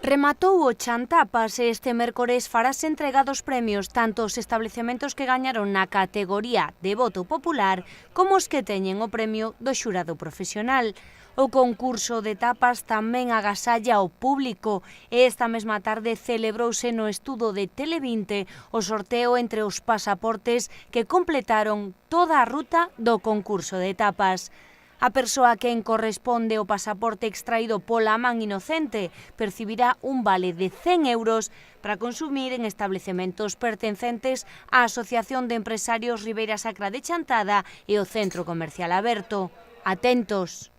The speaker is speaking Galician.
Rematou o Chantapas e este mércores farase entrega dos premios tanto os establecementos que gañaron na categoría de voto popular como os que teñen o premio do xurado profesional. O concurso de tapas tamén agasalla ao público e esta mesma tarde celebrouse no estudo de Tele20 o sorteo entre os pasaportes que completaron toda a ruta do concurso de tapas. A persoa a quen corresponde o pasaporte extraído pola man inocente percibirá un vale de 100 euros para consumir en establecementos pertencentes á Asociación de Empresarios Ribeira Sacra de Chantada e o Centro Comercial Aberto. Atentos!